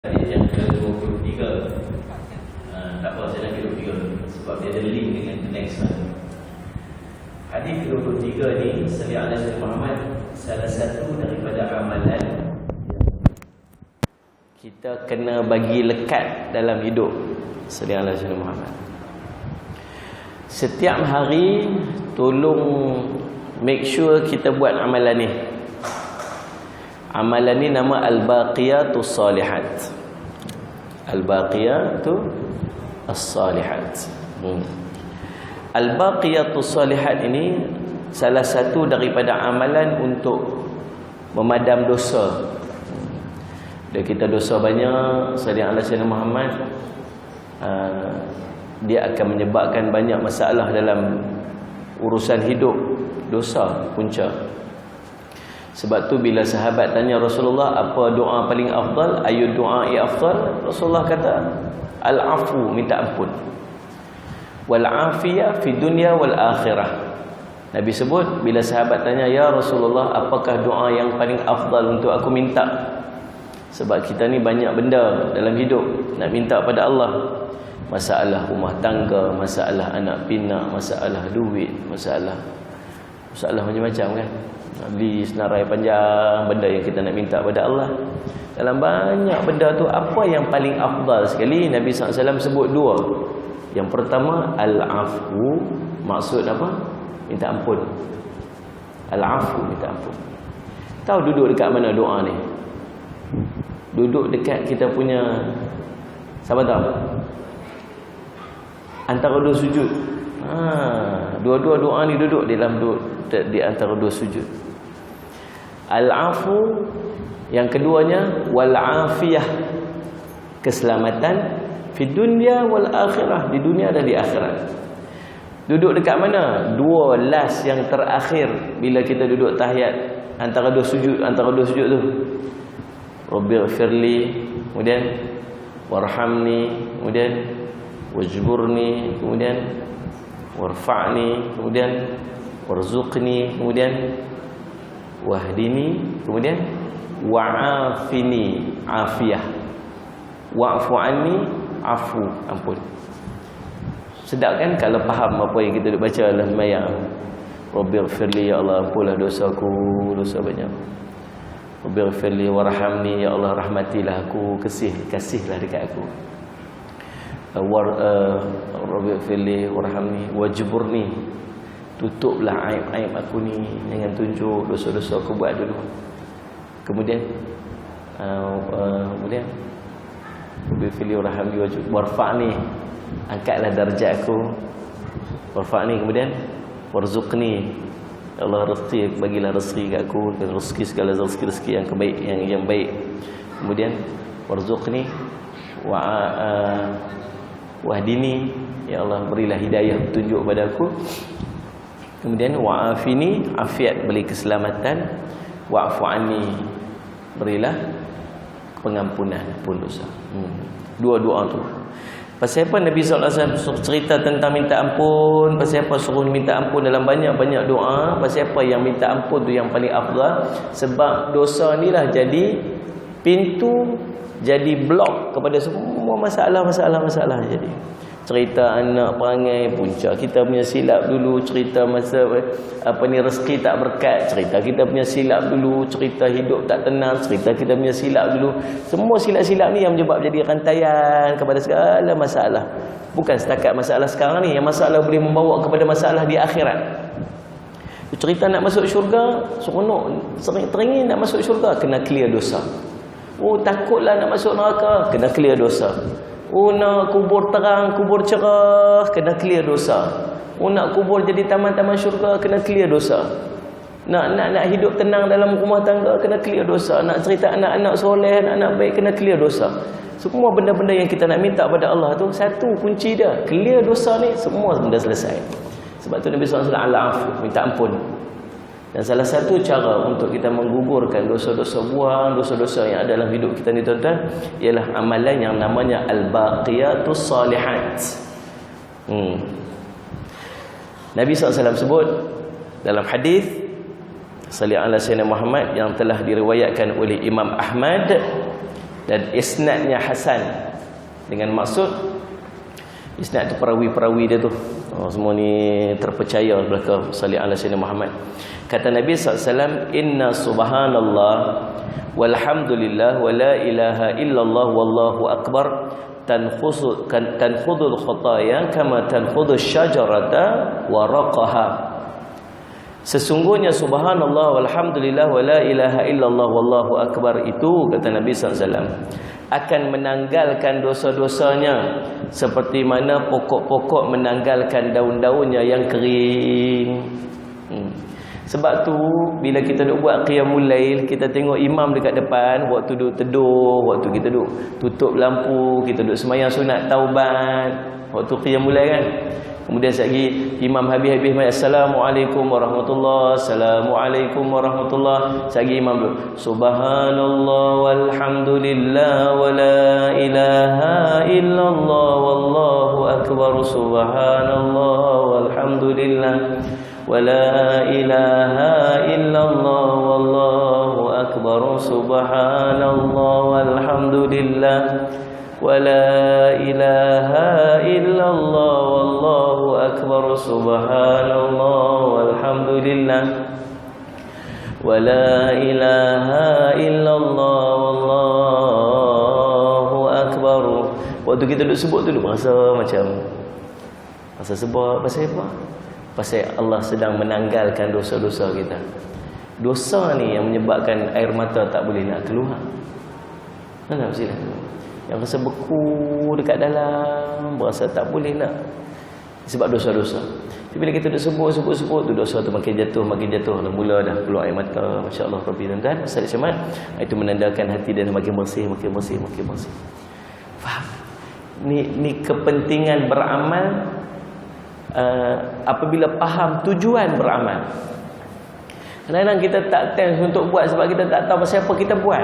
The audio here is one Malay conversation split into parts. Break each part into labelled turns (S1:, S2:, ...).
S1: Hadis yang ke-23. Tak apa, saya nak 23 sebab dia ada link dengan next one. Hadis ke-23 ni sallallahu alaihi wasallam Muhammad, salah satu daripada amalan kita kena bagi lekat dalam hidup sallallahu alaihi wasallam Muhammad. Setiap hari tolong make sure kita buat amalan ni. Amalan ni nama Al-Baqiyatus Salihat. Al-Baqiyatus Salihat. Al-Baqiyatus Salihat ini salah satu daripada amalan untuk memadam dosa. Dan kita dosa banyak, sallallahu alaihi wasallam Muhammad, dia akan menyebabkan banyak masalah dalam urusan hidup, dosa punca. Sebab tu bila sahabat tanya Rasulullah apa doa paling afdal, ayu du'ai afdal, Rasulullah kata al-afu, minta ampun, wal afiyah fi dunya wal akhirah. Nabi sebut bila sahabat tanya, ya Rasulullah, apakah doa yang paling afdal untuk aku minta? Sebab kita ni banyak benda dalam hidup nak minta pada Allah. Masalah rumah tangga, masalah anak pinak, masalah duit, masalah macam-macam kan. Beli senarai panjang benda yang kita nak minta pada Allah. Dalam banyak benda tu, apa yang paling afdal sekali? Nabi SAW sebut dua. Yang pertama al-afu, maksud apa? Minta ampun. Al-afu, minta ampun. Tahu duduk dekat mana doa ni? Duduk dekat kita punya, siapa tahu? Antara dua sujud. Dua-dua doa ni duduk di antara dua sujud. Al-afu, yang keduanya wal afiyah, keselamatan fi dunya wal akhirah, di dunia dan di akhirat. Duduk dekat mana? Dua last yang terakhir bila kita duduk tahiyat, antara dua sujud tu. Rabbighfirli, kemudian warhamni, kemudian wajburni, kemudian warfa'ni, kemudian warzuqni, kemudian wahdini, kemudian wa'afini, afiyah, wa'fu anni, afu, ampun. Sedap kan kalau faham apa yang kita duk baca dalam sembahyang. Rabbighfirli, ya Allah ampunlah dosaku, dosa banyak. Rabbighfirli warhamni, ya Allah rahmatilah aku, kasihlah dekat aku. Rabbighfirli warhamni wajburni, tutuplah aib-aib aku ni, jangan tunjuk dosa-dosa aku buat dulu. Kemudian Rabbighfirli warhamni warfa'ni, angkatlah darjat aku. Warfa'ni, kemudian warzuqni, ya Allah rezeki, bagilah rezeki kat aku, rezeki segala rezeki yang kebaik, yang baik. Kemudian warzuqni wahdini, ya Allah berilah hidayah, petunjuk pada aku. Kemudian wa'afini, afiat, beri keselamatan. Wa'fu anni, berilah pengampunan pun dosa. Dua doa tu. Pasal apa Nabi SAW cerita tentang minta ampun? Pasal apa suruh minta ampun dalam banyak-banyak doa? Pasal apa yang minta ampun tu yang paling afdal? Sebab dosa ni lah jadi pintu, jadi blok kepada semua masalah jadi. Cerita anak perangai punca kita punya silap dulu, cerita masa rezeki tak berkat, cerita kita punya silap dulu, cerita hidup tak tenang, cerita kita punya silap dulu. Semua silap-silap ni yang menyebab jadi rantaian kepada segala masalah. Bukan setakat masalah sekarang ni, yang masalah boleh membawa kepada masalah di akhirat. Cerita nak masuk syurga, seronok, teringin nak masuk syurga, kena clear dosa. Oh, takutlah nak masuk neraka, kena clear dosa. Oh, nak kubur terang, kubur cerah, kena clear dosa. Oh, nak kubur jadi taman-taman syurga, kena clear dosa. Nak hidup tenang dalam rumah tangga, kena clear dosa. Nak cerita anak-anak soleh, anak baik, kena clear dosa. Semua benda-benda yang kita nak minta pada Allah tu, satu kunci dia, clear dosa ni, semua benda selesai. Sebab tu Nabi SAW al-afu, minta ampun. Dan salah satu cara untuk kita menggugurkan dosa-dosa, buang dosa-dosa yang ada dalam hidup kita ni tuan-tuan, ialah amalan yang namanya Al-Baqiyatus Salihat. Nabi SAW sebut dalam hadis sallallahu alaihi wasallam Muhammad yang telah diriwayatkan oleh Imam Ahmad, dan isnadnya hasan. Dengan maksud isnad tu perawi-perawi dia tu semua ni terpercaya belaka salli ala sayyidina Muhammad. Kata Nabi SAW, inna subhanallah walhamdulillah wa la ilaha illallah wallahu akbar tankhudul khataya kama tankhudul syajarata waraqaha. Sesungguhnya subhanallah walhamdulillah wa la ilaha illallah wallahu akbar itu, kata Nabi SAW, akan menanggalkan dosa-dosanya seperti mana pokok-pokok menanggalkan daun-daunnya yang kering. Sebab tu bila kita duk buat qiyamul lail, kita tengok imam dekat depan, waktu duk teduh, waktu kita duk tutup lampu, kita duk sembahyang sunat taubat, waktu qiyamul lail kan. Kemudian sekali imam habis-habis assalamualaikum warahmatullahi, assalamualaikum warahmatullahi. Sekali imam duk subhanallah walhamdulillah wa la ilaha illallah wallahu akbar, subhanallah walhamdulillah wa la ilaha illallah wallahu akbar, subhanallah walhamdulillah wa la ilaha illallah wallahu akbar, subhanallah walhamdulillah wa la ilaha illallah wallahu akbar. Waktu kita duduk sebut tu duduk rasa macam rasa sebab pasal apa? Pasal Allah sedang menanggalkan dosa-dosa kita. Dosa ni yang menyebabkan air mata tak boleh nak keluar. Mana sila? Yang rasa beku dekat dalam, berasa tak boleh nak, sebab dosa-dosa. Tapi bila kita duk sebut tu dosa tu makin jatuh, mula dah keluar air mata. Masya-Allah Rabbi dan Ustaz Syamad, itu menandakan hati dia makin bersih. Faham? Ni kepentingan beramal apabila faham tujuan beramal. Kadang-kadang kita tak tense untuk buat sebab kita tak tahu pasal apa kita buat.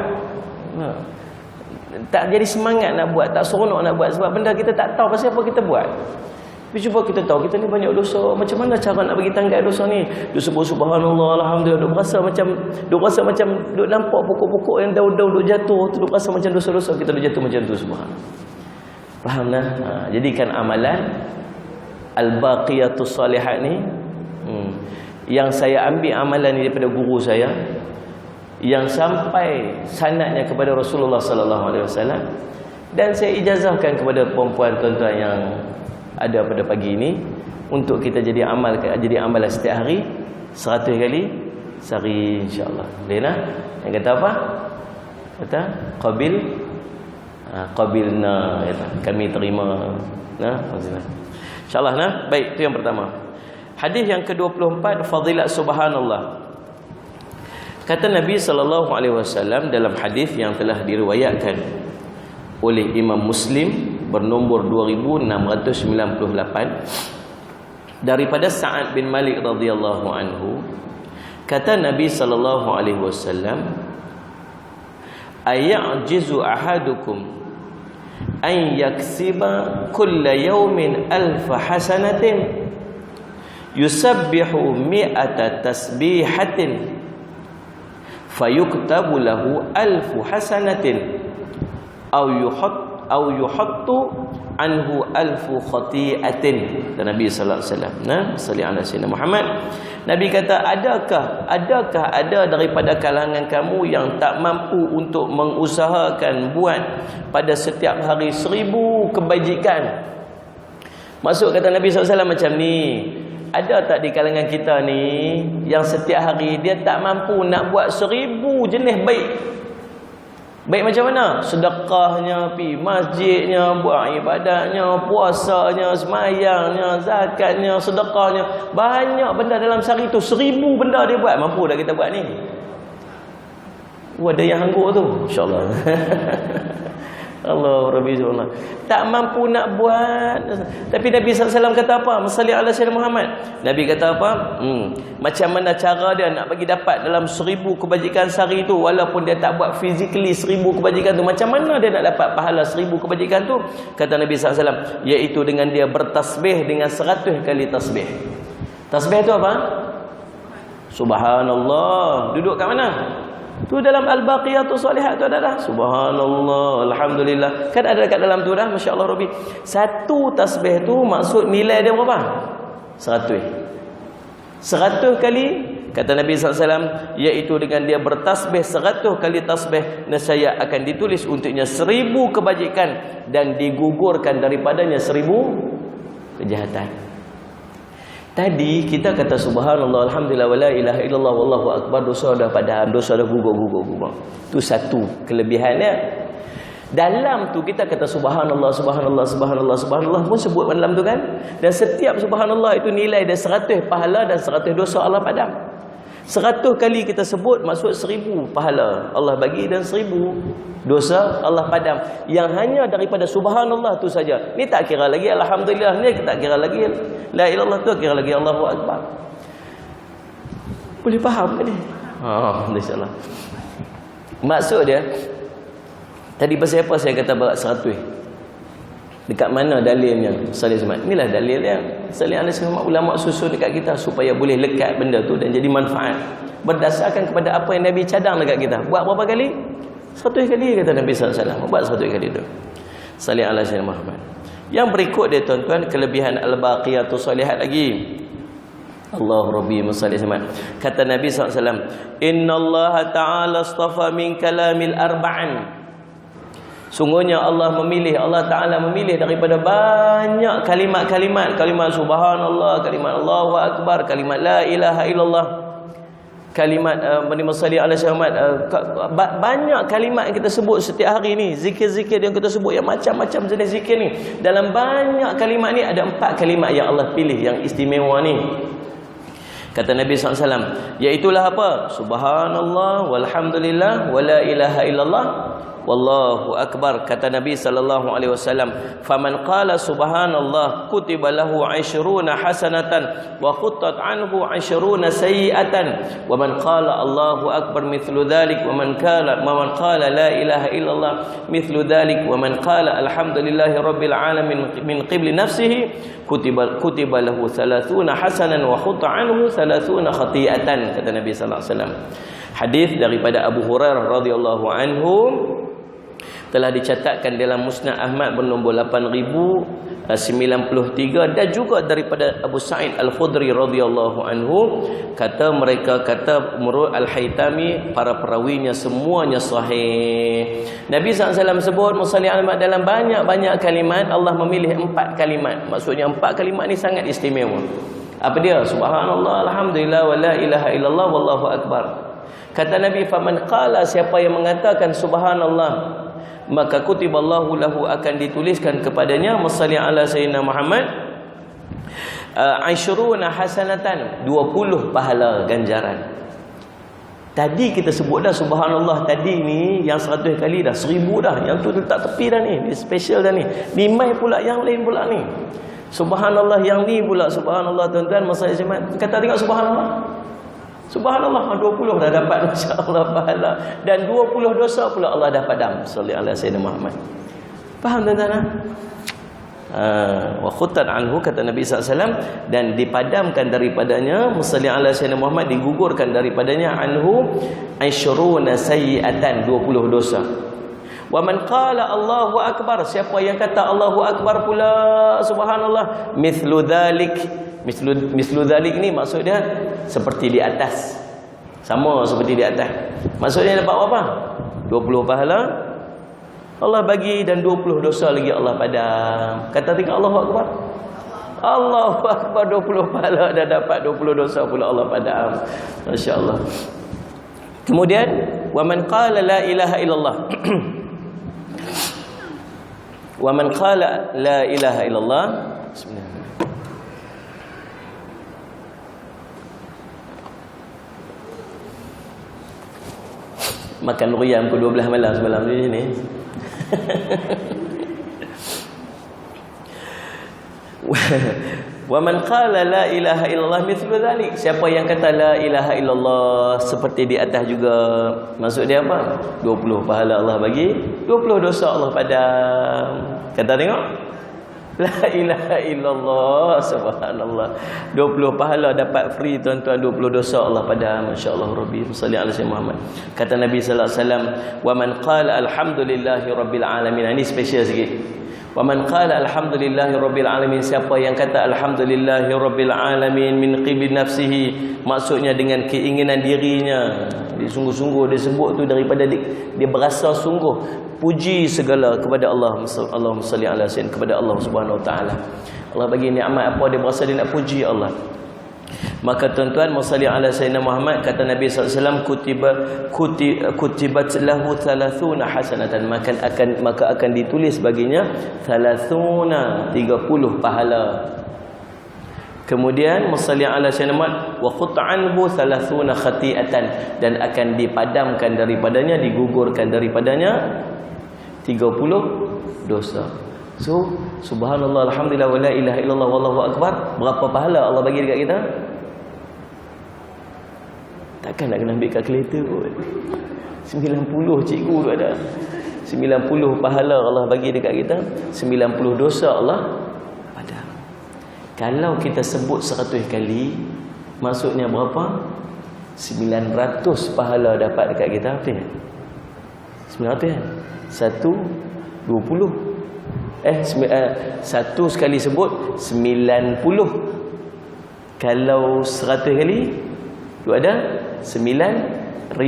S1: Tak jadi semangat nak buat, tak seronok nak buat sebab benda kita tak tahu pasal apa kita buat. Tapi cuba kita tahu kita ni banyak dosa, macam mana cara nak bagi tanggal dosa ni? Duk sebut subhanallah alhamdulillah, duk rasa macam duk nampak pokok-pokok yang daun-daun duk jatuh tu, duk rasa macam dosa-dosa kita duk jatuh macam tu, subhanallah. Faham dah? Jadikan amalan al-baqiyatus salihat ni yang saya ambil amalan ni daripada guru saya, yang sampai sanadnya kepada Rasulullah sallallahu alaihi wasallam, dan saya ijazahkan kepada perempuan tuan-tuan yang ada pada pagi ini untuk kita jadi amalan setiap hari 100 kali sehari insya-Allah. Boleh nah? Yang kata apa? Kata qabilna, kata kami terima. Nah, maksudnya insya-Allah nah. Baik, itu yang pertama. Hadis yang ke-24, fadilat subhanallah. Kata Nabi SAW dalam hadis yang telah diriwayatkan oleh Imam Muslim bernombor 2698 daripada Sa'ad bin Malik radhiyallahu anhu, kata Nabi SAW, ayajizu ahadukum an yaksiba kulla yawmin alfa hasanatin yusabbihu mi'ata tasbihatin fayuktabu lahu alfu hasanatin au yuhattu anhu alfu khati'atin. Dan Nabi sallallahu alaihi wasallam, salli ala sayyidina Muhammad, Nabi kata, adakah ada daripada kalangan kamu yang tak mampu untuk mengusahakan buat pada setiap hari 1000 kebajikan? Maksud kata Nabi SAW macam ni, ada tak di kalangan kita ni yang setiap hari dia tak mampu nak buat 1000 jenis baik? Baik macam mana? Sedekahnya, pergi masjidnya, buat ibadahnya, puasanya, semayangnya, zakatnya, sedekahnya. Banyak benda dalam sehari tu, 1000 benda dia buat. Mampu dah kita buat ni? Ada yang hangguk tu, insya-Allah. Allah Rabbi Allah. Tak mampu nak buat. Tapi Nabi SAW kata apa? Masalli ala sayyidina Muhammad. Nabi kata apa? Macam mana cara dia nak bagi dapat dalam 1000 kebajikan sehari tu, walaupun dia tak buat physically 1000 kebajikan tu, macam mana dia nak dapat pahala 1000 kebajikan tu? Kata Nabi SAW, iaitu dengan dia bertasbih dengan 100 kali tasbih. Tasbih tu apa? Subhanallah. Duduk kat mana? Tu dalam al-baqiyatus solihat tu ada dah. Subhanallah, alhamdulillah. Kan ada dekat dalam tu dah, masya-Allah Rabbi. Satu tasbih tu maksud nilai dia berapa? 100. 100 kali kata Nabi SAW, iaitu dengan dia bertasbih 100 kali tasbih, nescaya akan ditulis untuknya 1000 kebajikan dan digugurkan daripadanya 1000 kejahatan. Tadi kita kata subhanallah, alhamdulillah, wala ilaha illallah, wallahu akbar, dosa dah padam, dosa dah gugur. Tu satu kelebihannya. Dalam tu kita kata subhanallah, subhanallah, subhanallah, subhanallah pun sebut dalam tu kan. Dan setiap subhanallah itu nilai dia 100 pahala dan 100 dosa Allah padam. 100 kali kita sebut maksud 1000 pahala Allah bagi dan 1000 dosa Allah padam. Yang hanya daripada subhanallah tu saja. Ni tak kira lagi alhamdulillah, ni tak kira lagi la ilallah, tu kira lagi Allahu akbar. Boleh faham ke ni? Insyaallah. Maksud dia tadi pasal apa saya kata berat 100? Dekat mana dalilnya? Salih Ahmad. Inilah dalil yang Salih Ahmad ulama susun dekat kita supaya boleh lekat benda tu dan jadi manfaat. Berdasarkan kepada apa yang Nabi cadang dekat kita. Buat berapa kali? 100 kali kata Nabi SAW. Buat 100 kali tu. Salih Ahmad. Yang berikut dia tuan-tuan, kelebihan al-baqiyatus solihat lagi. Allah Rabbi Musalli Ahmad. Kata Nabi SAW, Inna Allah Ta'ala astafa min kalamil arba'an. Sungguhnya Allah Ta'ala memilih daripada banyak kalimat-kalimat. Kalimat subhanallah, kalimat Allahu akbar, kalimat la ilaha illallah, kalimat salli ala Muhammad. Banyak kalimat yang kita sebut setiap hari ni. Zikir-zikir yang kita sebut, yang macam-macam jenis zikir ni. Dalam banyak kalimat ni ada 4 kalimat yang Allah pilih, yang istimewa ni. Kata Nabi SAW, iaitulah apa? Subhanallah, walhamdulillah, wala ilaha illallah, wallahu akbar. Kata Nabi sallallahu alaihi wasallam, faman qala subhanallah kutiba lahu 20 hasanatan wa khuttat anhu 20 sayiatan, wa man qala Allahu akbar mithlu dhalik, wa man qala la ilaha illallah mithlu dhalik, wa man qala alhamdulillahi rabbil alamin min qibli nafsihi kutiba lahu 30 hasanan wa khutta anhu 30 khati'atan. Kata Nabi sallallahu alaihi wasallam. Hadis daripada Abu Hurairah radhiyallahu anhu telah dicatatkan dalam Musnad Ahmad bernombor 8093, dan juga daripada Abu Sa'id Al-Khudri radhiyallahu anhu, kata Murud Al-Haytami, para perawinya semuanya sahih. Nabi SAW sebut musalli alaihi dalam banyak-banyak kalimat, Allah memilih 4 kalimat. Maksudnya 4 kalimat ni sangat istimewa. Apa dia? Subhanallah, alhamdulillah, wala ilaha illallah, wallahu akbar. Kata Nabi, faman qala, siapa yang mengatakan subhanallah, maka kutiballahu lahu, akan dituliskan kepadanya, musalli ala sayyidina Muhammad, 20 hasanatan, 20 pahala ganjaran. Tadi kita sebut dah subhanallah tadi ni yang 100 kali dah, 1000 dah. Yang tu letak tepi dah ni, special dah ni. Nimai pula yang lain pula ni. Subhanallah yang ni pula, subhanallah tuan-tuan, masa Jumaat kata tengok subhanallah. Subhanallah 20 dah dapat insya-Allah pahala, dan 20 dosa pula Allah dah padam. Sallallahu alaihi wasallam Muhammad. Faham tuan-tuan? Wa khuttan anhu, kata Nabi SAW, dan dipadamkan daripadanya, musalli ala sayyidina Muhammad, digugurkan daripadanya, anhu 20 sayiatan, 20 dosa. Wa man qala Allahu akbar, siapa yang kata Allahu akbar pula, subhanallah, mithlu dzalik. Mislu dzalik ni maksud dia seperti di atas. Sama seperti di atas. Maksudnya dapat apa? 20 pahala Allah bagi, dan 20 dosa lagi Allah padam. Kata tinggal Allahu akbar. Allahu akbar, 20 pahala dah dapat, 20 dosa pula Allah padam. Masya-Allah. Kemudian wa man qala la ilaha illallah. Wa man qala la ilaha illallah. Bismillah. Makan ruyam pukul 12 malam semalam ni. Wa man qala la ilaha illallah mithlu dzalik, siapa yang kata la ilaha illallah seperti di atas juga. Maksud dia apa? 20 pahala Allah bagi, 20 dosa Allah padam. Kata tengok. La ilaha illallah, subhanallah. 20 pahala dapat free tuan-tuan, 20 dosa Allah pada. Masya-Allah Rabbi salli ala sayyidina Muhammad. Kata Nabi sallallahu alaihi wasallam, "Wa man qala alhamdulillahi rabbil alamin." Ini special sikit. "Wa man qala alhamdulillahi rabbil alamin." Siapa yang kata alhamdulillahi rabbil alamin min qibli nafsihi, maksudnya dengan keinginan dirinya. Dia sungguh-sungguh dia sebut tu daripada dia berasa sungguh puji segala kepada Allah. Allahumma salli ala sayyidina, kepada Allah Subhanahu wa taala. Allah bagi nikmat apa dia berasa dia nak puji Allah. Maka tuan-tuan, musalli ala sayyidina Muhammad, kata Nabi sallallahu alaihi wasallam, kutibat lahu 30 hasanatan, maka akan ditulis baginya 30 pahala. Kemudian musalli ala sayyidina Muhammad wa qut'anhu 30 khati'atan, dan akan dipadamkan daripadanya, digugurkan daripadanya 30 dosa. So, subhanallah, alhamdulillah, wa la ilaha illallah, wallahu akbar. Berapa pahala Allah bagi dekat kita? Takkan nak kena ambil kalkulator pun. 90 cikgu tu ada. 90 pahala Allah bagi dekat kita, 90 dosa Allah pada. Kalau kita sebut 100 kali, maksudnya berapa? 900 pahala dapat dekat kita. Betul? 900 kan? 1 sekali sebut 90. Kalau 100 kali tu ada 9,000.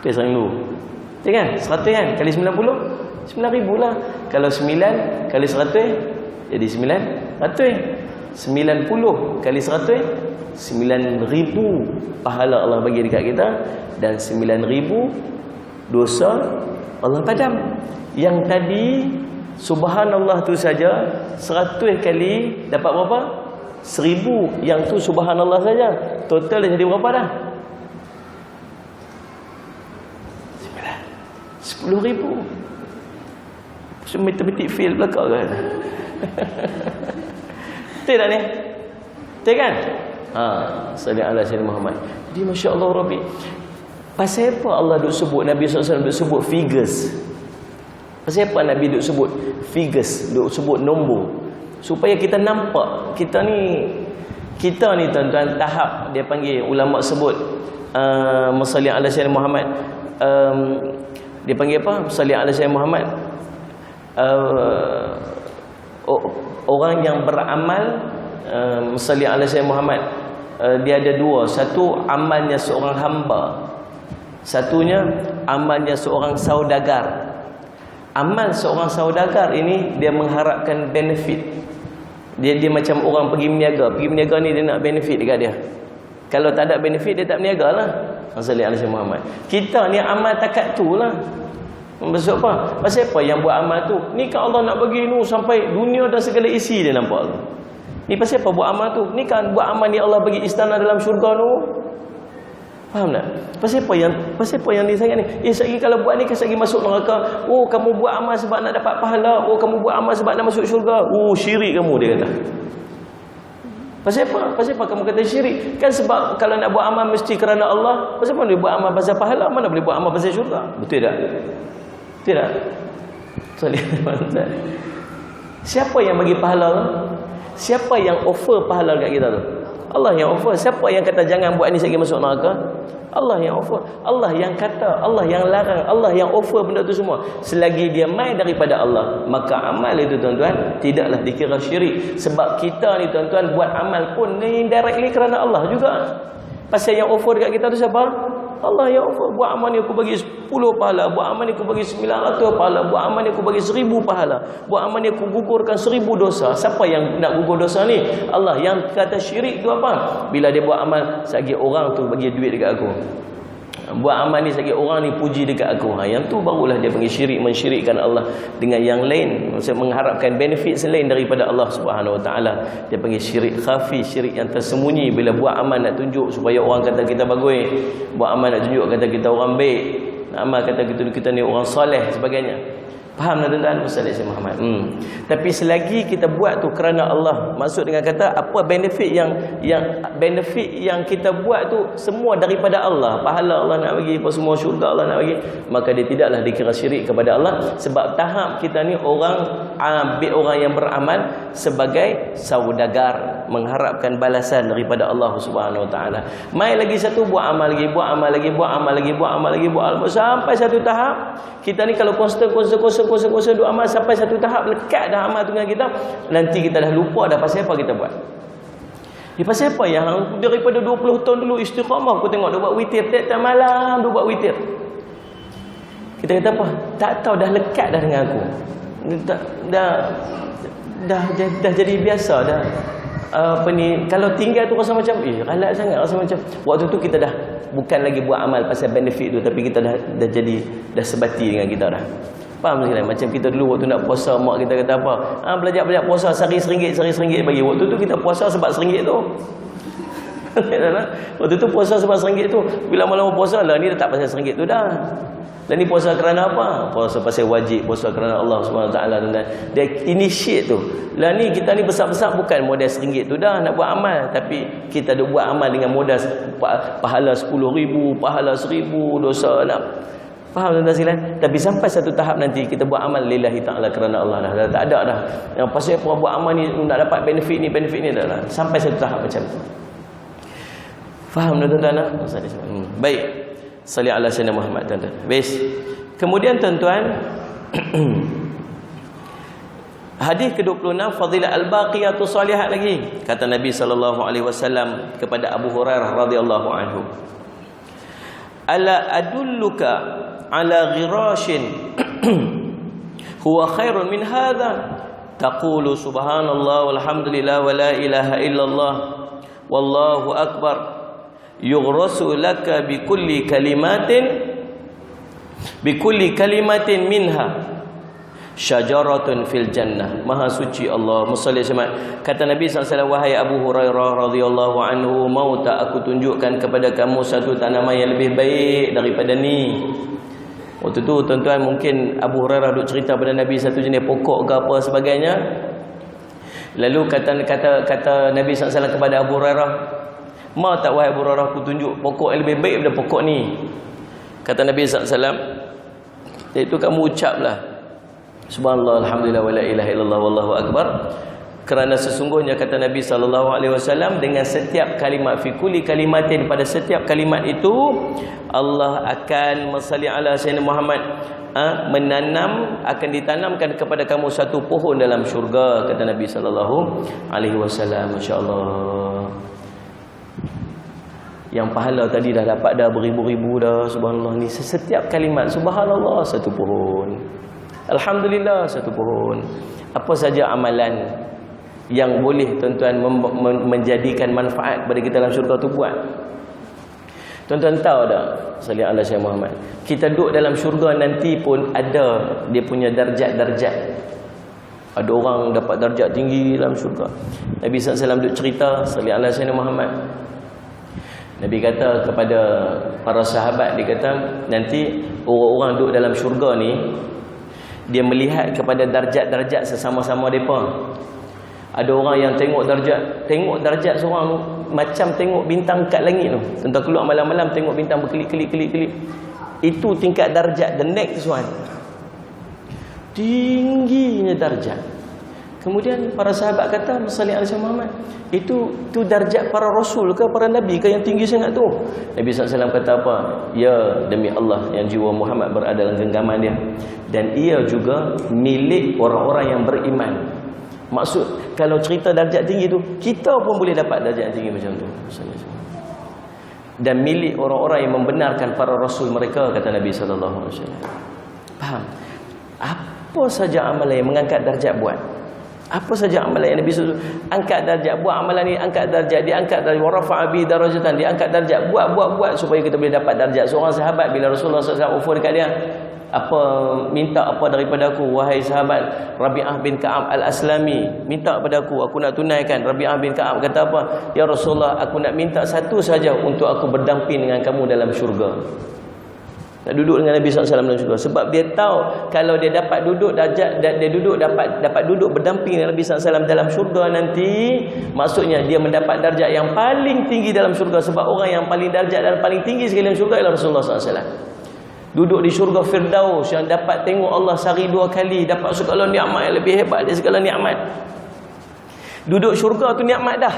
S1: Tu yang dulu. Betul kan? 100 kan? Kali 90 9,000 lah. Kalau 9 kali 100 jadi 900. 90 kali 100 9,000 pahala Allah bagi dekat kita, dan 9,000 dosa Allah padam. Yang tadi subhanallah tu saja 100 kali dapat berapa? 1,000. Yang tu subhanallah saja. Total jadi berapa dah? 10,000. Matematik fail belakang kan? Betul tak ni? Betul kan? Sallallahu alaihi wasallam Muhammad. Jadi masya-Allah Rabbi. Pasal apa Allah duk sebut, Nabi SAW duk sebut figures? Pasal apa Nabi duk sebut figures, duk sebut nombor? Supaya kita nampak kita ni tuan-tuan, tahap dia panggil, ulama sebut musalli ala sayyidina Muhammad, dia panggil apa? Musalli ala sayyidina Muhammad, orang yang beramal musalli ala sayyidina Muhammad, dia ada dua. Satu amalnya seorang hamba, satunya amalnya seorang saudagar. Amal seorang saudagar ini dia mengharapkan benefit. Dia macam orang pergi berniaga. Pergi berniaga ni dia nak benefit dekat dia. Kalau tak ada benefit dia tak berniaga lah. Sallallahu alaihi Muhammad. Kita ni amal takat tu lah. Maksud apa? Pasal apa yang buat amal tu? Ni kan Allah nak bagi ni sampai dunia dan segala isi dia nampak tu. Ni pasal apa buat amal tu? Ni kan buat amal ni Allah bagi istana dalam syurga tu. Faham tak? Pasal apa yang dia sangat ni? Sekali kalau buat ni sekali masuk neraka. Oh, kamu buat amal sebab nak dapat pahala. Oh, kamu buat amal sebab nak masuk syurga. Oh, syirik kamu, dia kata. Pasal apa kamu kata syirik? Kan sebab kalau nak buat amal mesti kerana Allah. Pasal apa dia buat amal pasal pahala? Mana boleh buat amal pasal syurga? Betul tak? Betul tak? Siapa yang bagi pahala tu? Siapa yang offer pahala kat kita tu? Allah yang offer. Siapa yang kata jangan buat ni sekali masuk neraka? Allah yang offer. Allah yang kata, Allah yang larang, Allah yang offer benda tu semua. Selagi dia mai daripada Allah, maka amal itu tuan-tuan tidaklah dikira syirik. Sebab kita ni tuan-tuan buat amal pun ni directly kerana Allah juga. Pasal yang offer dekat kita tu siapa? Allah yang offer. Buat amal ni aku bagi 10 pahala, buat amal ni aku bagi 900 pahala, buat amal ni aku bagi 1,000 pahala, buat amal ni aku gugurkan 1,000 dosa. Siapa yang nak gugur dosa ni? Allah. Yang kata syirik tu apa? Bila dia buat amal sagi orang tu bagi duit dekat aku, buat amal ni sagi orang ni puji dekat aku, yang tu barulah dia panggil syirik, mensyirikkan Allah dengan yang lain, maksud mengharapkan benefit selain daripada Allah Subhanahu Wa Taala. Dia panggil syirik khafi, syirik yang tersembunyi. Bila buat amal nak tunjuk supaya orang kata kita bagus, buat amal nak tunjuk kata kita orang baik, amal kata kita ni orang soleh sebagainya. Faham tuan-tuan Ustaz Muhammad? Tapi selagi kita buat tu kerana Allah, maksud dengan kata apa benefit yang kita buat tu semua daripada Allah, pahala Allah nak bagi, apa semua syurga Allah nak bagi, maka dia tidaklah dikira syirik kepada Allah. Sebab tahap kita ni orang ambil orang yang beramal sebagai saudagar, mengharapkan balasan daripada Allah Subhanahu Wa Taala. Mai lagi satu, buat amal lagi, buat amal lagi, buat amal lagi, buat amal lagi, buat amal sampai satu tahap kita ni kalau konsisten duk amal sampai satu tahap lekat dah amal tu dengan kita, nanti kita dah lupa dah pasal apa kita buat. Pasal apa yang daripada 20 tahun dulu istiqamah aku tengok dia buat witir tiap-tiap malam, dia buat witir. Kita kata apa? Tak tahu dah lekat dah dengan aku. Dah jadi biasa dah. Apa ni, kalau tinggal tu rasa macam galak sangat, rasa macam waktu tu kita dah bukan lagi buat amal pasal benefit tu, tapi kita dah sebati dengan kita dah. Faham tak? Macam kita dulu waktu nak puasa, mak kita kata apa? Belajar puasa sehari RM1 bagi. Waktu tu kita puasa sebab RM1 tu. Waktu tu puasa sebab RM1 tu. Bila malam puasa lah ni dah tak pasal RM1 tu dah. Dan ni puasa kerana apa? Puasa pasal wajib, puasa kerana Allah SWT. Dia initiate tu. Lah ni kita ni besar-besar bukan modal RM1 tu dah nak buat amal, tapi kita dah buat amal dengan modal pahala 10,000, pahala 1,000, dosa nak. Faham tuan-tuan sekalian? Tapi sampai satu tahap nanti kita buat amal lillahi ta'ala kerana Allah dah. Tak ada dah. Yang pasal apa buat amal ni nak dapat benefit ni dah. Sampai satu tahap macam tu. Faham tuan-tuan? Baik. Salli ala sayyidina Muhammad tuan-tuan. Baik. Kemudian tuan-tuan, hadis ke-26 fadilah al-baqiyatu salihat lagi. Kata Nabi sallallahu alaihi wasallam kepada Abu Hurairah radhiyallahu anhu, "Ala adulluka ala ghirashin huwa khairun min hadha taqulu subhanallah walhamdulillah wa la ilaha illallah wallahu akbar yughrasu laka bikulli kalimatin minha syajaratun fil jannah." Maha suci Allah musalli sama. Kata Nabi SAW, "Wahai Abu Hurairah radhiyallahu anhu, mau tak aku tunjukkan kepada kamu satu tanaman yang lebih baik daripada ni?" Waktu tu tuan-tuan mungkin Abu Hurairah duk cerita pada Nabi satu jenis pokok ke apa sebagainya. Lalu kata Nabi SAW kepada Abu Hurairah, "Mau tak wahai Abu Hurairah aku tunjuk pokok yang lebih baik daripada pokok ni?" Kata Nabi SAW, iaitu kamu ucaplah subhanallah alhamdulillah wa la ilaha illallah wallahu akbar, kerana sesungguhnya kata Nabi SAW, dengan setiap kalimat fi kulli kalimatin, pada setiap kalimat itu Allah akan masalli ala sayyidina Muhammad, akan ditanamkan kepada kamu satu pohon dalam syurga, kata Nabi SAW. Masya-Allah. Yang pahala tadi dah dapat dah beribu-ribu dah. Subhanallah, ni setiap kalimat subhanallah satu pohon, alhamdulillah satu pohon. Apa saja amalan yang boleh tuan-tuan menjadikan manfaat kepada kita dalam syurga tu buat. Tuan-tuan tahu tak, salli ala Syekh Muhammad, kita duduk dalam syurga nanti pun ada dia punya darjat-darjat. Ada orang dapat darjat tinggi dalam syurga. Nabi SAW duduk cerita, salli ala Syekh Muhammad, Nabi kata kepada para sahabat, dia kata nanti orang-orang duduk dalam syurga ni, dia melihat kepada darjat-darjat sesama-sama mereka. Ada orang yang tengok darjat seorang tu macam tengok bintang kat langit tu. Tentang keluar malam-malam tengok bintang berkelip-kelip. Itu tingkat darjat, the next one. Tingginya darjat. Kemudian para sahabat kata, Musalli alaihi Muhammad, itu darjat para rasul ke para nabi ke yang tinggi sangat tu? Nabi SAW kata apa? Ya, demi Allah yang jiwa Muhammad berada dalam genggaman dia, dan ia juga milik orang-orang yang beriman. Maksud, kalau cerita darjat tinggi tu, kita pun boleh dapat darjat tinggi macam tu. Dan milik orang-orang yang membenarkan para rasul mereka, kata Nabi SAW. Faham? Apa saja amalan yang mengangkat darjat buat. Apa saja amalan yang Nabi SAW angkat darjat, buat amalan ni, angkat darjat, dia angkat darjat, warafa'a bi darajatan, dia angkat darjat, buat supaya kita boleh dapat darjat. Seorang sahabat bila Rasulullah SAW offer dekat dia, minta apa daripada aku wahai sahabat Rabi'ah bin Ka'ab al-Aslami, minta pada aku nak tunaikan. Rabi'ah bin Ka'ab kata apa? Ya Rasulullah, aku nak minta satu saja untuk aku berdamping dengan kamu dalam syurga. Nak duduk dengan Nabi SAW dalam syurga. Sebab dia tahu kalau dia dapat duduk dapat duduk berdamping dengan Nabi SAW dalam syurga nanti, maksudnya dia mendapat darjat yang paling tinggi dalam syurga. Sebab orang yang paling darjat dan paling tinggi sekali dalam syurga ialah Rasulullah SAW. Duduk di syurga Firdaus yang dapat tengok Allah sehari 2 kali, dapat segala nikmat yang lebih hebat dari segala nikmat. Duduk syurga tu nikmat dah.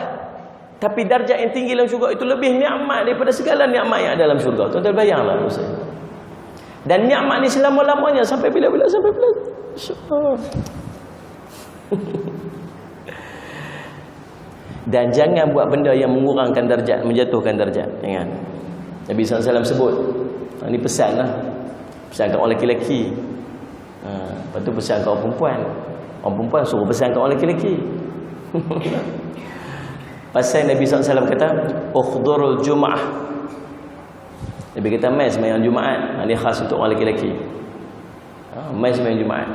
S1: Tapi darjat yang tinggi dalam syurga itu lebih nikmat daripada segala nikmat yang ada dalam syurga. Tuan-tuan bayanglah Ustaz. Dan nikmat ni selama-lamanya sampai bila-bila, sampai bila. InsyaAllah. Dan jangan buat benda yang mengurangkan darjat, menjatuhkan darjat. Jangan. Nabi SAW sebut. Ini pesan lah. Pesan kat orang lelaki-lelaki. Lepas tu pesan kat orang perempuan. Orang perempuan suruh pesan kat orang lelaki-lelaki. Pasal Nabi SAW kata ukhdurul jum'ah. Nabi kata mai sembahyang Jumaat. Ini khas untuk orang lelaki-lelaki. Mai sembahyang Jumaat.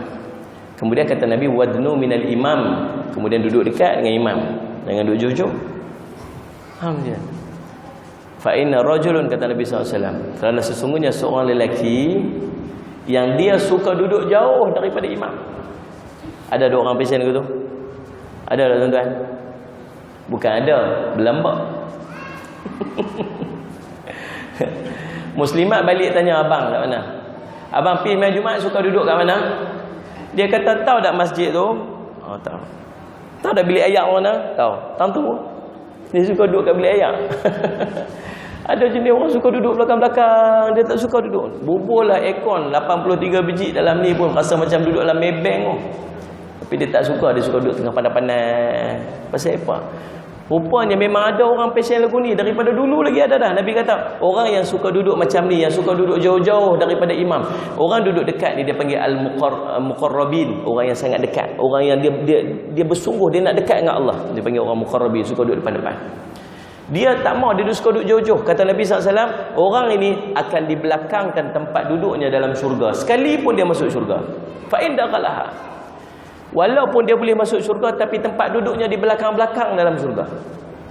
S1: Kemudian kata Nabi wadnu minal imam. Kemudian duduk dekat dengan imam. Jangan duduk jauh-jauh. Alhamdulillah. Fa inna rajulun, kata Nabi SAW, kerana sesungguhnya seorang lelaki yang dia suka duduk jauh daripada imam. Ada orang pesen ke tu? Ada tak tuan-tuan? Bukan ada, berlambak. Muslimat balik tanya abang kat mana? Abang pergi main Jumaat suka duduk kat mana? Dia kata tahu tak masjid tu? Oh tahu. Tahu dah bilik ayak mana? Tahu. Tentu. Dia suka duduk kat bilik ayak. Ada jenis orang suka duduk belakang-belakang, dia tak suka duduk. Bubur lah aircon 83 biji dalam ni pun rasa macam duduk dalam Maybank tu. Tapi dia tak suka, dia suka duduk tengah panas-panas. Pasal apa? Rupanya memang ada orang pasien lagu ni daripada dulu lagi ada dah. Nabi kata orang yang suka duduk macam ni, yang suka duduk jauh-jauh daripada imam, orang duduk dekat ni dia panggil al-muqarrabin, orang yang sangat dekat, orang yang dia bersungguh dia nak dekat dengan Allah, dia panggil orang muqarrabin, suka duduk depan-depan. Dia tak mau, dia suka duduk jauh-jauh. Kata Nabi SAW, orang ini akan dibelakangkan tempat duduknya dalam syurga sekalipun dia masuk syurga. Fa in dakhalaha, walaupun dia boleh masuk syurga tapi tempat duduknya di belakang-belakang dalam syurga.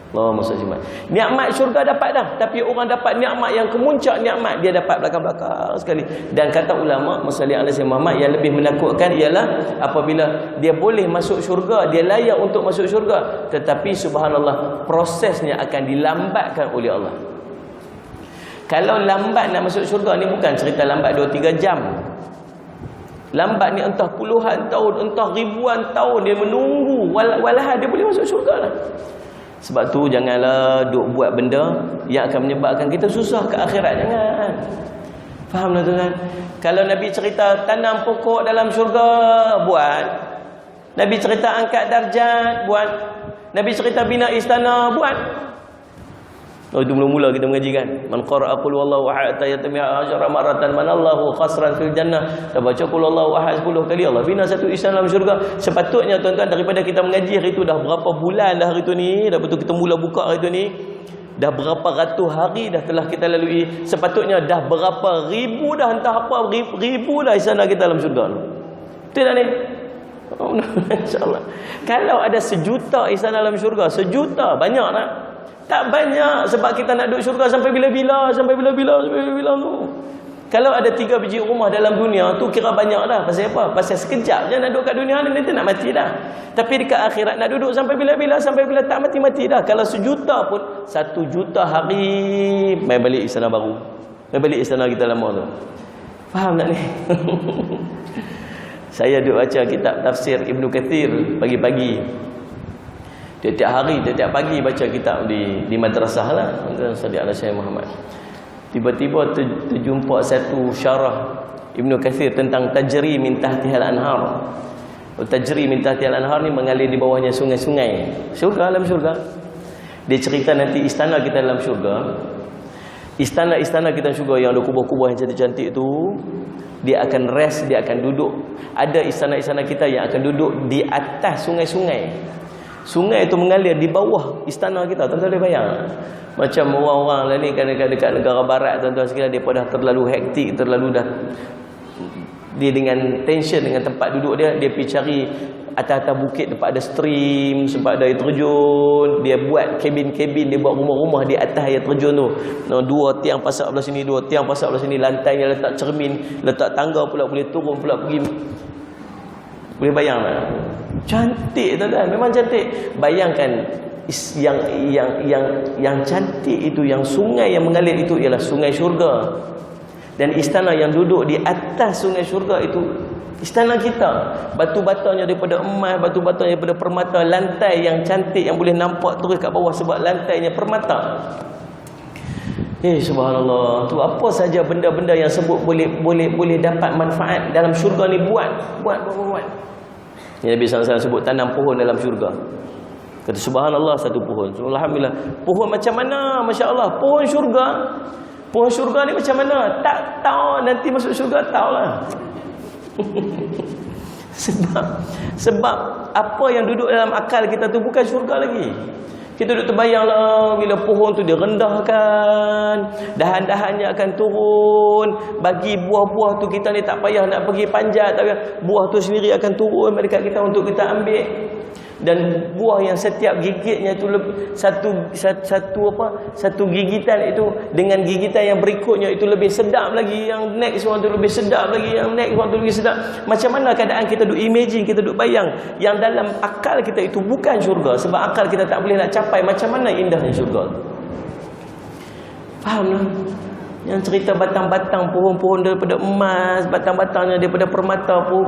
S1: Allahumma salli alaihi. Nikmat syurga dapat dah, tapi orang dapat nikmat yang kemuncak nikmat dia dapat belakang-belakang sekali. Dan kata ulama musalli alaihi Muhammad, yang lebih menakutkan ialah apabila dia boleh masuk syurga, dia layak untuk masuk syurga, tetapi subhanallah prosesnya akan dilambatkan oleh Allah. Kalau lambat nak masuk syurga ni bukan cerita lambat 2-3 jam. Lambat ni entah puluhan tahun, entah ribuan tahun dia menunggu, walaupun dia boleh masuk syurga lah. Sebab tu janganlah duk buat benda yang akan menyebabkan kita susah ke akhirat. Jangan. Faham tak tuan? Kalau Nabi cerita tanam pokok dalam syurga, buat. Nabi cerita angkat darjat, buat. Nabi cerita bina istana, buat. Oh, itu mula-mula kita mengaji kan. Man qara'a qul wallahu ahad ayatami'a asyara maratan manallahu khasran fil jannah. Kita baca qul wallahu ahad 10 kali, Allah bina satu istana dalam syurga. Sepatutnya tuan-tuan daripada kita mengaji hari itu dah berapa bulan dah hari itu ni, dah betul kita mula buka hari itu ni. Dah berapa ratus hari dah telah kita lalui. Sepatutnya dah berapa ribu dah, entah apa ribu dah istana kita dalam syurga. Betul tak ni? Oh, insya-Allah. Kalau ada 1 juta istana dalam syurga, 1 juta banyak tak? Tak banyak, sebab kita nak duduk syurga sampai bila-bila tu. Kalau ada 3 biji rumah dalam dunia tu kira banyak dah. Pasal apa? Pasal sekejap je nak duduk kat dunia ni, nanti nak mati dah. Tapi dekat akhirat nak duduk sampai bila-bila, sampai bila tak mati-mati dah. Kalau 1 juta pun, 1 juta hari mai balik istana baru. Mai balik istana kita lama tu. Faham tak ni? Saya duduk baca kitab tafsir Ibnu Kathir pagi-pagi. Tiap-tiap hari, tiap-tiap pagi baca kitab di madrasah lah. Sadiq Al-Syekh Muhammad. Tiba-tiba terjumpa satu syarah Ibnu Kathir tentang tajri min tahtihal anhar. Tajri min tahtihal anhar ni mengalir di bawahnya sungai-sungai. Syurga, dalam syurga. Dia cerita nanti istana kita dalam syurga. Istana-istana kita dalam syurga yang ada kubah-kubah yang cantik-cantik tu, dia akan rest, dia akan duduk. Ada istana-istana kita yang akan duduk di atas sungai-sungai. Sungai itu mengalir di bawah istana kita. Tuan-tuan boleh bayang? Macam orang-orang lah ni kan dekat negara barat, tuan-tuan sekalian, mereka dah terlalu hektik, terlalu dah Dia dengan tension, dengan tempat duduk dia pergi cari atas-atas bukit tempat ada stream, sebab ada air terjun. Dia buat kabin-kabin, dia buat rumah-rumah di atas air terjun tu. 2 tiang pasak belah sini, 2 tiang pasak belah sini, lantainya letak cermin, letak tangga pula, boleh turun pula pergi. Boleh bayang tak? Cantik tuan-tuan, memang cantik. Bayangkan yang cantik itu, yang sungai yang mengalir itu ialah sungai syurga. Dan istana yang duduk di atas sungai syurga itu istana kita. Batu-batanya daripada emas, batu-batanya daripada permata, lantai yang cantik yang boleh nampak terus kat bawah sebab lantainya permata. Subhanallah. Tu apa saja benda-benda yang sebut boleh dapat manfaat dalam syurga ni, buat. Yang Nabi SAW sebut tanam pohon dalam syurga. Kata subhanallah, satu pohon. Alhamdulillah. Pohon macam mana? Masya-Allah, pohon syurga. Pohon syurga ni macam mana? Tak tahu, nanti masuk syurga tahulah. Sebab apa yang duduk dalam akal kita tu bukan syurga lagi. Kita duduk terbayanglah bila pohon tu direndahkan, dahan-dahannya akan turun, bagi buah-buah tu kita ni tak payah nak pergi panjat, tak payah. Buah tu sendiri akan turun dekat kita untuk kita ambil. Dan buah yang setiap gigitnya tu satu gigitan itu dengan gigitan yang berikutnya itu lebih sedap lagi, yang next one tu lebih sedap lagi, yang next one tu lebih sedap. Macam mana keadaan kita duk imagine, kita duk bayang yang dalam akal kita itu bukan syurga, sebab akal kita tak boleh nak capai macam mana indahnya syurga. Faham tak? Yang cerita batang-batang pohon-pohon daripada emas, batang-batangnya daripada permata pun,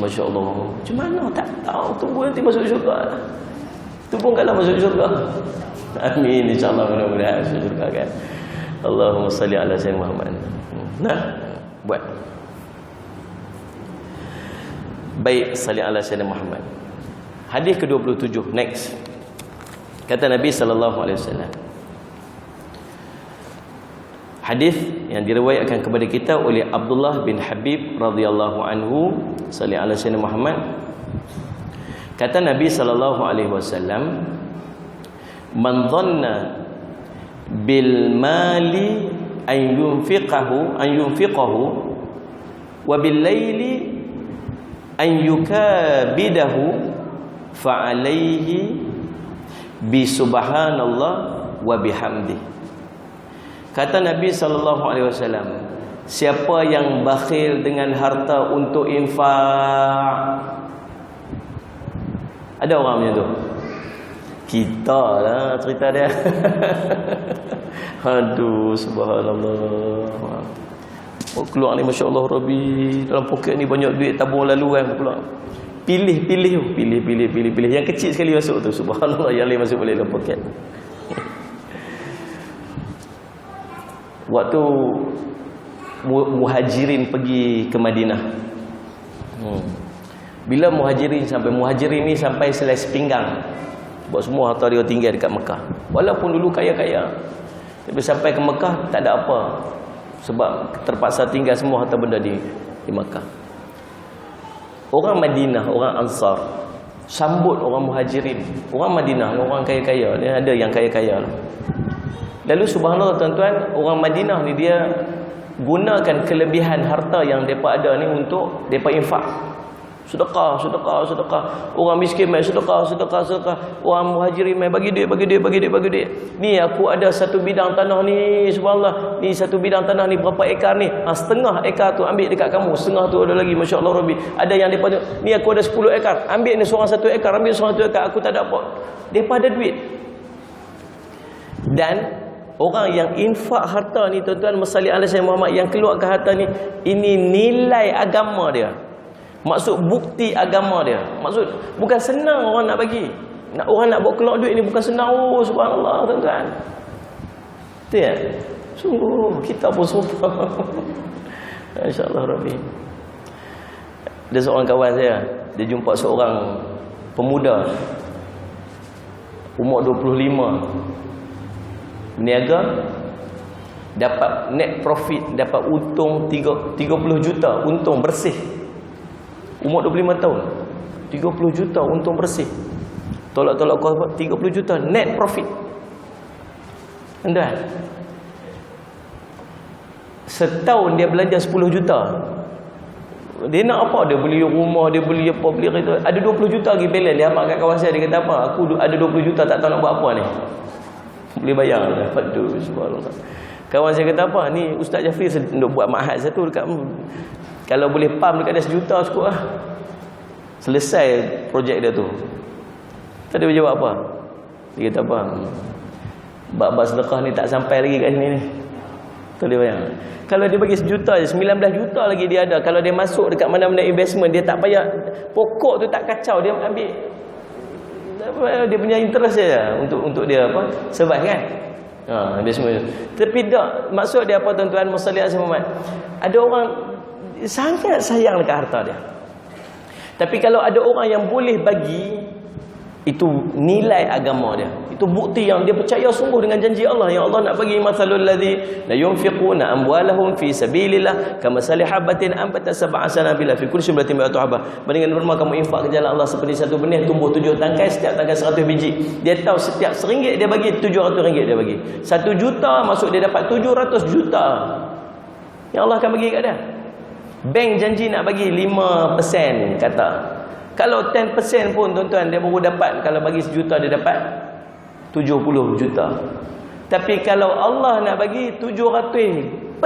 S1: Masya Allah, macam mana tak tahu. Tunggu nanti masuk syurga. Tunggu kalau masuk syurga. Amin, insyaAllah, mudah-mudahan masuk syurga kan. Allahumma salli ala sayyidina Muhammad. Nah, buat. Baik, salli ala sayyidina Muhammad. Hadis ke-27, next. Kata Nabi SAW, hadis yang diriwayatkan kepada kita oleh Abdullah bin Habib radhiyallahu anhu, salli ala sayyidina Muhammad. Kata Nabi sallallahu alaihi wasallam, man dhanna bil mali an yunfiqahu wa bil laili an yukabidahu fa alayhi bi subhanallah wa bihamdihi. Kata Nabi SAW, siapa yang bakhil dengan harta untuk infak. Ada orang macam tu? Kita lah cerita dia. Aduh, subhanallah. Oh, keluar ni Masya Allah Rabbi, dalam poket ni banyak duit tabung lalu kan keluar. Pilih. Yang kecil sekali masuk tu, subhanallah, yang lain masuk boleh dalam poket. Waktu muhajirin pergi ke Madinah, bila muhajirin ni sampai selai sepinggang, buat semua harta dia tinggal dekat Mekah. Walaupun dulu kaya-kaya, tapi sampai ke Mekah tak ada apa, sebab terpaksa tinggal semua harta benda di Mekah. Orang Madinah, orang Ansar sambut orang muhajirin. Orang Madinah, orang kaya-kaya, dia ada yang kaya-kaya lah. Lalu subhanallah tuan-tuan, orang Madinah ni dia gunakan kelebihan harta yang mereka ada ni untuk mereka infak. Sedekah. Orang miskin mai sedekah. Orang muhajirin mai bagi duit. Ni aku ada satu bidang tanah ni, subhanallah. Ni satu bidang tanah ni berapa ekar ni? Setengah ekar tu ambil dekat kamu, setengah tu ada lagi, masya-Allah Rabbi. Ada yang depa ni aku ada 10 ekar, ambil ni seorang 1 ekar, ambil seorang 1 ekar, aku tak ada apa. Depa ada duit. Dan orang yang infak harta ni tuan-tuan, masalli ala sayyidina Muhammad, yang keluarkan harta ni, ini nilai agama dia. Maksud bukti agama dia. Maksud bukan senang orang nak bagi. Orang nak bawa keluar duit ni bukan senang. Oh subhanallah tuan-tuan. Betul ya? Sungguh kita pun sumpah. Insya-Allah Rabbi. Ada seorang kawan saya, dia jumpa seorang pemuda umur 25, berniaga, dapat net profit, dapat untung 30 juta, untung bersih. Umur 25 tahun, 30 juta untung bersih. Tolak-tolak kau 30 juta net profit. Anda setahun dia belanja 10 juta. Dia nak apa? Dia beli rumah, dia beli apa, beli kereta. Ada 20 juta lagi balance. Dia amat kat kawan saya, dia kata apa? Aku ada 20 juta tak tahu nak buat apa ni. Boleh bayar. Aduh, subhanallah. Kawan saya kata apa? Ni Ustaz Jafri nak buat ma'had satu dekat, kalau boleh pam dekat dia 1 juta cukup lah. Selesai projek dia tu. Tak ada jawab apa. Dia kata apa? Bab-bab sedekah ni tak sampai lagi kat sini ni. Tu dia bayang. Kalau dia bagi 1 juta je, 19 juta lagi dia ada. Kalau dia masuk dekat mana-mana investment, dia tak payah, pokok tu tak kacau, dia ambil dia punya interest saja untuk dia apa? Survive kan? Investment. Tapi tak, maksud dia apa tuan-tuan Muslim Muhammad? Ada orang sangat sayang dekat harta dia. Tapi kalau ada orang yang boleh bagi, itu nilai agama dia. Itu bukti yang dia percaya sungguh dengan janji Allah yang Allah nak bagi mathalul ladzi la yunfiquna amwalahum fi sabilillah kamathali habatin anbatat sab'a sanabila fi kulli shiblatin mi'atu habah. Bandingkan firman kamu infak ke jalan Allah seperti satu benih tumbuh 7 tangkai, setiap tangkai 100 biji. Dia tahu setiap RM1 dia bagi, RM700 dia bagi. 1 juta masuk dia dapat 700 juta. Yang Allah akan bagi kat dia. Bank janji nak bagi 5% kata. Kalau 10% pun tuan-tuan dia baru dapat, kalau bagi 1 juta dia dapat 70 juta. Tapi kalau Allah nak bagi 700%,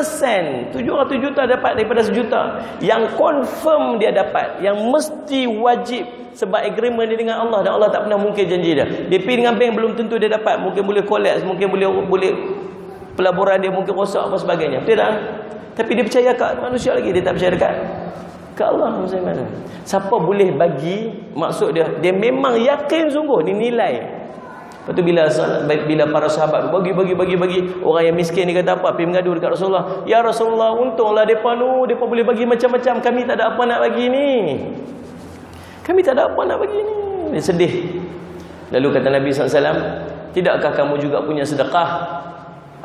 S1: 700 juta dapat daripada 1 juta. Yang confirm dia dapat, yang mesti wajib sebab agreement dia dengan Allah, dan Allah tak pernah mungkin janji dia. Dia pergi dengan bank belum tentu dia dapat, mungkin boleh collapse, mungkin boleh pelaburan dia mungkin rosak apa sebagainya. Tidak. Tapi dia percaya kat manusia lagi, dia tak percaya kat Allah. Siapa boleh bagi, maksud dia memang yakin sungguh ni nilai. Lepas tu bila para sahabat bagi, orang yang miskin ni kata apa? Pergi mengadu dekat Rasulullah. Ya Rasulullah, untunglah depa boleh bagi macam-macam, kami tak ada apa nak bagi ni. Kami tak ada apa nak bagi ni. Dia sedih. Lalu kata Nabi SAW, tidakkah kamu juga punya sedekah?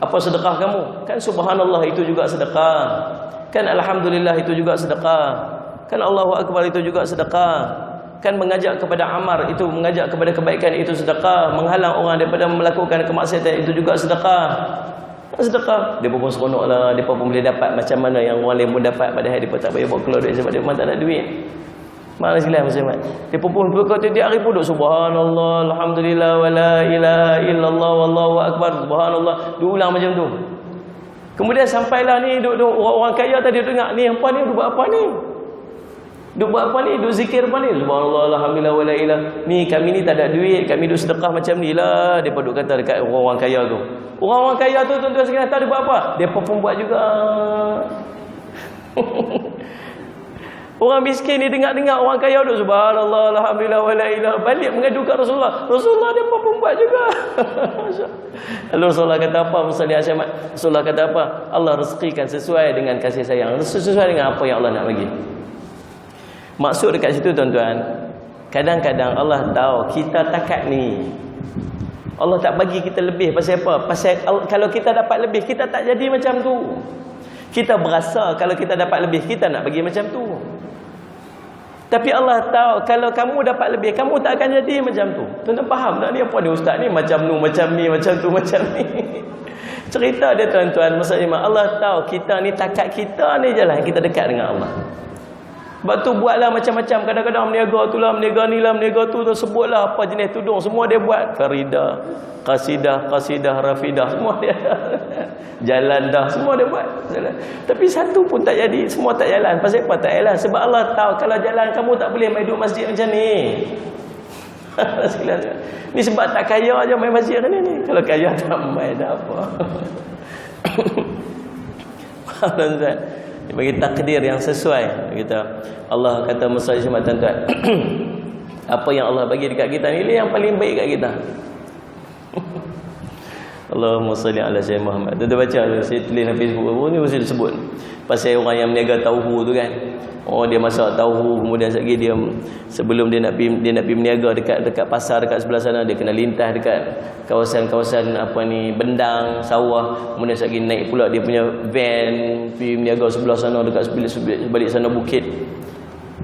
S1: Apa sedekah kamu? Kan subhanallah itu juga sedekah. Kan alhamdulillah itu juga sedekah. Kan Allahu Akbar itu juga sedekah. Kan mengajak kepada amar itu, mengajak kepada kebaikan itu sedekah. Menghalang orang daripada melakukan kemaksiatan itu juga sedekah. Sedekah. Dia pun seronok lah. Dia pun boleh dapat macam mana yang orang lain pun dapat. Padahal dia pun tak payah buat keluar duit sebab dia memang tak ada duit. Mana silap Muslimat. Dia pun tiap hari pun duduk subhanallah, alhamdulillah, wala ilaha illallah, wallahu akbar, subhanallah. Diulang macam tu. Kemudian sampailah ni duduk orang kaya tadi dengar ni apa ni, duduk buat apa ni? Duk buat apa ni? Duk zikir apa ni? Subhanallah, alhamdulillah, wala ilaha. Ni kami ni tak ada duit, kami duk sedekah macam ni lah. Depa duk kata dekat orang-orang kaya tu. Orang-orang kaya tu tuan-tuan sekalian tahu dia buat apa? Depa pun buat juga. Orang miskin ni dengar-dengar orang kaya duk subhanallah, alhamdulillah, wala ilaha, balik mengadu kat Rasulullah. Rasulullah depa pun buat juga. Lalu Rasulullah kata apa? Rasulullah kata apa? Allah rezekikan sesuai dengan kasih sayang, sesuai dengan apa yang Allah nak bagi. Maksud dekat situ tuan-tuan, kadang-kadang Allah tahu kita takat ni. Allah tak bagi kita lebih pasal apa? Pasal kalau kita dapat lebih, kita tak jadi macam tu. Kita berasa kalau kita dapat lebih, kita nak bagi macam tu. Tapi Allah tahu kalau kamu dapat lebih, kamu tak akan jadi macam tu. Tuan-tuan faham tak ni apa ni ustaz ni macam ni, macam ni, macam tu, macam ni. Cerita dia tuan-tuan, maksudnya Allah tahu kita ni takat kita ni je lah kita dekat dengan Allah. Sebab tu buatlah macam-macam. Kadang-kadang meniaga tu lah, meniaga ni lah, meniaga tu sebutlah apa jenis tudung, semua dia buat. Farida, qasidah, rafidah, semua dia. Jalan dah, semua dia buat. Tapi satu pun tak jadi, semua tak jalan. Pasal apa tak jalan? Sebab Allah tahu kalau jalan kamu tak boleh main duduk masjid macam ni. Ni sebab tak kaya aja main masjid macam ni. Kalau kaya tak main dah apa. Tuan-tuan, dia bagi takdir yang sesuai. Kita Allah kata Musa Ismail tuan-tuan. Apa yang Allah bagi dekat kita ni yang paling baik kat kita. Allahumma salli ala sayyidina Muhammad. Dia baca saya tulis dalam Facebook, ni mesti disebut pasal orang yang meniaga tauhu tu kan. Oh dia masak tauhu, kemudian sekali dia sebelum dia nak pergi meniaga dekat pasar dekat sebelah sana, dia kena lintas dekat kawasan-kawasan apa ni bendang, sawah, kemudian sekali naik pula dia punya van pergi meniaga sebelah sana dekat sebalik sana bukit.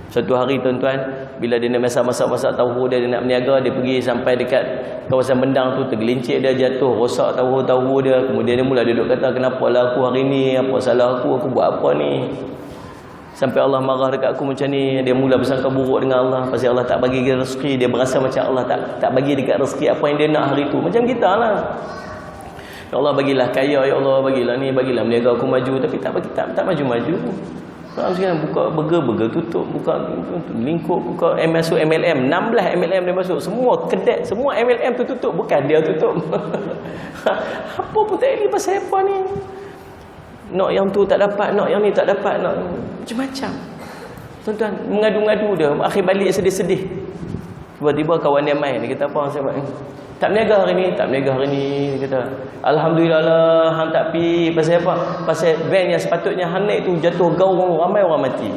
S1: Satu hari tuan-tuan, bila dia nak masak tauhu dia nak meniaga, dia pergi sampai dekat kawasan bendang tu, tergelincir dia jatuh, rosak tauhu dia. Kemudian dia mula duduk kata, kenapa lah aku hari ni, apa salah aku buat apa ni. Sampai Allah marah dekat aku macam ni, dia mula bersangka buruk dengan Allah pasal Allah tak bagi dia rezeki, dia berasa macam Allah tak bagi dekat rezeki apa yang dia nak hari tu. Macam kita lah. Ya Allah bagilah kaya, ya Allah bagilah ni, bagilah meniaga aku maju, tapi tak bagi, tak maju-maju. Sekarang buka burger tutup, buka lingkup, buka masuk MLM, 16 MLM dia masuk, semua kedai, semua MLM tu tutup, bukan dia tutup. Apa pun tak elok pasal apa ni? Nak yang tu tak dapat, nak yang ni tak dapat, nak macam-macam. Tuan-tuan mengadu-ngadu dia, akhir balik sedih-sedih. Tiba-tiba kawan dia main, dia kata apa, saya tak berniaga hari ni, dia kata alhamdulillah lah hang tak pi. Pasal apa? Pasal van yang sepatutnya hang naik tu jatuh gaung, ramai orang mati.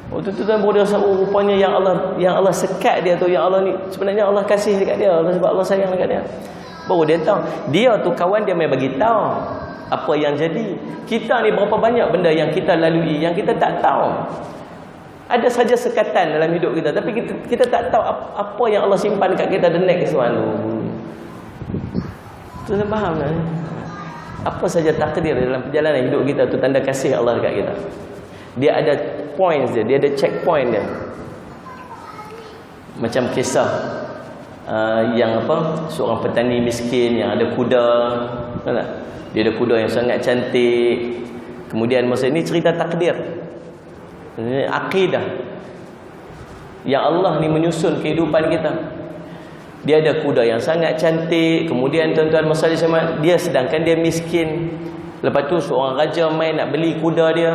S1: Waktu tu tuan bodoh rasa rupanya yang Allah sekat dia tu, yang Allah ni sebenarnya Allah kasih dekat dia, sebab Allah sayang dekat dia. Baru dia tahu, dia tu kawan dia mai bagi tahu apa yang jadi. Kita ni berapa banyak benda yang kita lalui yang kita tak tahu. Ada saja sekatan dalam hidup kita, tapi kita tak tahu apa yang Allah simpan dekat kita the next one. Tu saya faham lah. Apa saja takdir dalam perjalanan hidup kita tu tanda kasih Allah dekat kita. Dia ada points dia ada checkpoint dia. Macam kisah yang apa, seorang petani miskin yang ada kuda, tahu tak? Dia ada kuda yang sangat cantik. Kemudian masa ini cerita takdir, akidah yang Allah ni menyusun kehidupan kita. Dia ada kuda yang sangat cantik. Kemudian tuan-tuan masa dia sedangkan dia miskin. Lepas tu seorang raja main nak beli kuda dia.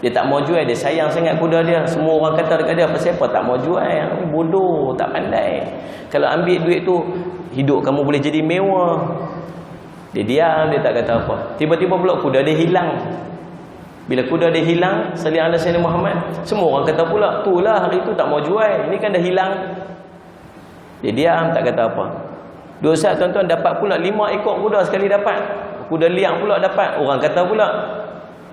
S1: Dia tak mau jual, dia sayang sangat kuda dia. Semua orang kata dekat dia, pasal apa tak mau jual? Bodoh, tak pandai. Kalau ambil duit tu, hidup kamu boleh jadi mewah. Dia diam, dia tak kata apa. Tiba-tiba pula kuda dia hilang. Bila kuda dia hilang, sallallahu alaihi wasallam Muhammad, semua orang kata pula, itulah hari tu tak mau jual, ini kan dah hilang. Dia diam, tak kata apa. Dua saat tuan-tuan dapat pula 5 ekor kuda sekali dapat. Kuda liang pula dapat. Orang kata pula,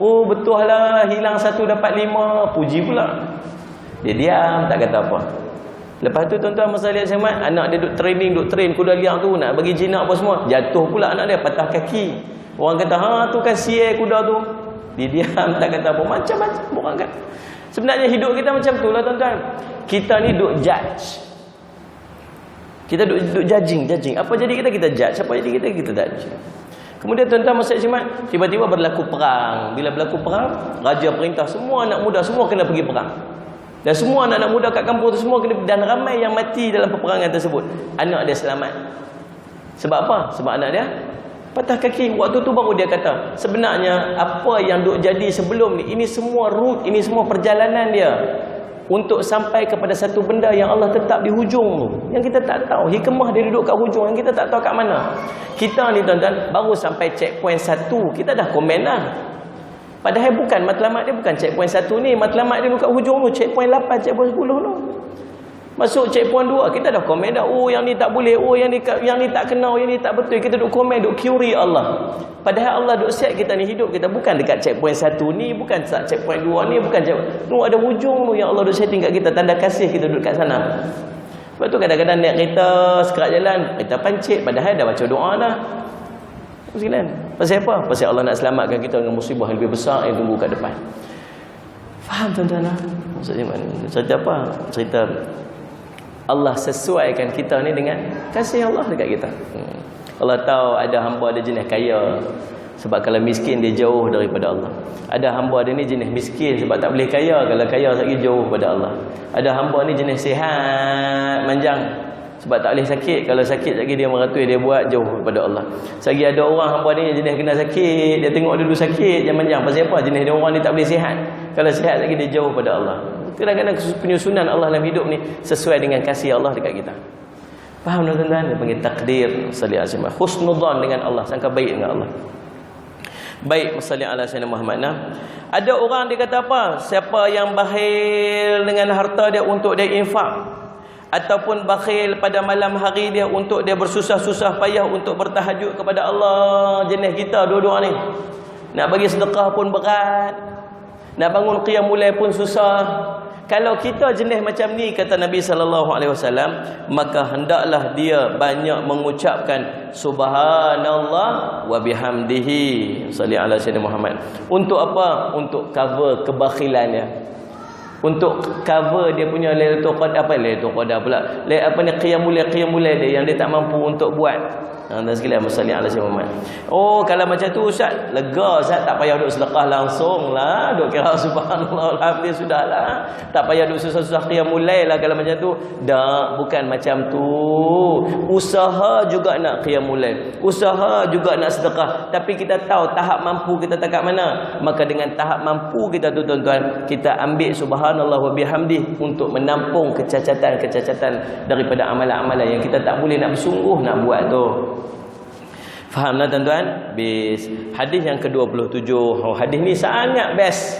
S1: oh betul lah, hilang satu dapat 5, puji pula. Dia diam, tak kata apa. Lepas tu tuan-tuan masa lihat Syahmat, anak dia duk train kuda liang tu, nak bagi jinak apa semua, jatuh pula anak dia, patah kaki. Orang kata, tu kan sial kuda tu. Dia diam, tak kata apa. Macam-macam orang kata. Sebenarnya hidup kita macam tu lah tuan-tuan. Kita ni duk judge. Kita duk judging. Apa jadi kita judge. Apa jadi kita judge. Kemudian tuan-tuan masa Jumaat, tiba-tiba berlaku perang. Bila berlaku perang, raja perintah semua anak muda semua kena pergi perang. Dan semua anak-anak muda kat kampung tu semua kena, dan ramai yang mati dalam peperangan tersebut. Anak dia selamat. Sebab apa? Sebab anak dia patah kaki. Waktu tu baru dia kata, sebenarnya apa yang duk jadi sebelum ni, ini semua route, ini semua perjalanan dia untuk sampai kepada satu benda yang Allah tetap di hujung tu, yang kita tak tahu. Hikmah dia duduk kat hujung yang kita tak tahu kat mana. Kita ni tuan-tuan baru sampai checkpoint 1, kita dah komen dah. Padahal bukan, matlamat dia bukan checkpoint 1 ni, matlamat dia duduk kat hujung tu, checkpoint 8, checkpoint 10 tu. Masuk checkpoint 2, kita dah komen dah, oh yang ni tak boleh, oh yang ni tak kena, yang ni tak betul. Kita duk komen, duk query Allah. Padahal Allah duk set kita ni, hidup kita bukan dekat checkpoint 1 ni, bukan checkpoint 2 ni, bukan checkpoint. Tu ada hujung tu yang Allah duk setting kat kita, tanda kasih kita duduk kat sana. Sebab tu kadang-kadang naik kereta, sekerat jalan, kereta pancit, padahal dah baca doa dah. Kan? Pasal apa? Pasal Allah nak selamatkan kita dengan musibah yang lebih besar yang tunggu kat depan. Faham tuan-tuan lah? Maksudnya mana? Cerita apa? Cerita Allah sesuaikan kita ni dengan kasih Allah dekat kita. Allah tahu ada hamba ada jenis kaya, sebab kalau miskin dia jauh daripada Allah. Ada hamba dia ni jenis miskin sebab tak boleh kaya, kalau kaya lagi jauh daripada Allah. Ada hamba ni jenis sihat manjang sebab tak boleh sakit, kalau sakit lagi dia meratus, dia buat jauh daripada Allah. Selagi ada orang hamba ni jenis kena sakit, dia tengok dulu sakit jangan manjang. Pasal apa? Jenis dia orang ni tak boleh sihat, kalau sihat lagi dia jauh daripada Allah. Kadang-kadang penyusunan Allah dalam hidup ni sesuai dengan kasih Allah dekat kita. Faham tuan-tuan? Dia panggil takdir. Sallallahu alaihi wasallam. Husnudzan dengan Allah, sangka baik dengan Allah. Baik, sallallahu alaihi wasallam Muhammad. Ada orang dia kata apa? Siapa yang bakhil dengan harta dia untuk dia infak, ataupun bakhil pada malam hari dia untuk dia bersusah-susah payah untuk bertahajud kepada Allah, jenis kita dua-dua ni. Nak bagi sedekah pun berat, nak bangun qiyamul lail pun susah. Kalau kita jenis macam ni, kata Nabi SAW, maka hendaklah dia banyak mengucapkan subhanallah wa bihamdihi. Salli ala sayyidina Muhammad. Untuk apa? Untuk cover kebakhilannya. Untuk cover dia punya Lailatul Qadar, apa Lailatul Qadar pula, qiyamul dia yang dia tak mampu untuk buat. Dan sekalian bersalli ala sayyidina Muhammad. Oh, kalau macam tu Ustaz, lega Ustaz, tak payah duk sedekah langsung lah, duk kira subhanallah alhamdulillah sudahlah. Tak payah duk susah-susah qiyamul lail lah kalau macam tu. Tak, bukan macam tu. Usaha juga nak qiyamul lail, usaha juga nak sedekah, tapi kita tahu tahap mampu kita tak kat mana. Maka dengan tahap mampu kita tu tuan-tuan, kita ambil subhanallah wa bihamdih untuk menampung kecacatan-kecacatan daripada amalan-amalan yang kita tak boleh nak bersungguh nak buat tu. Faham tak tuan-tuan? Bis. Hadis yang ke-27. Oh, hadis ni sangat best.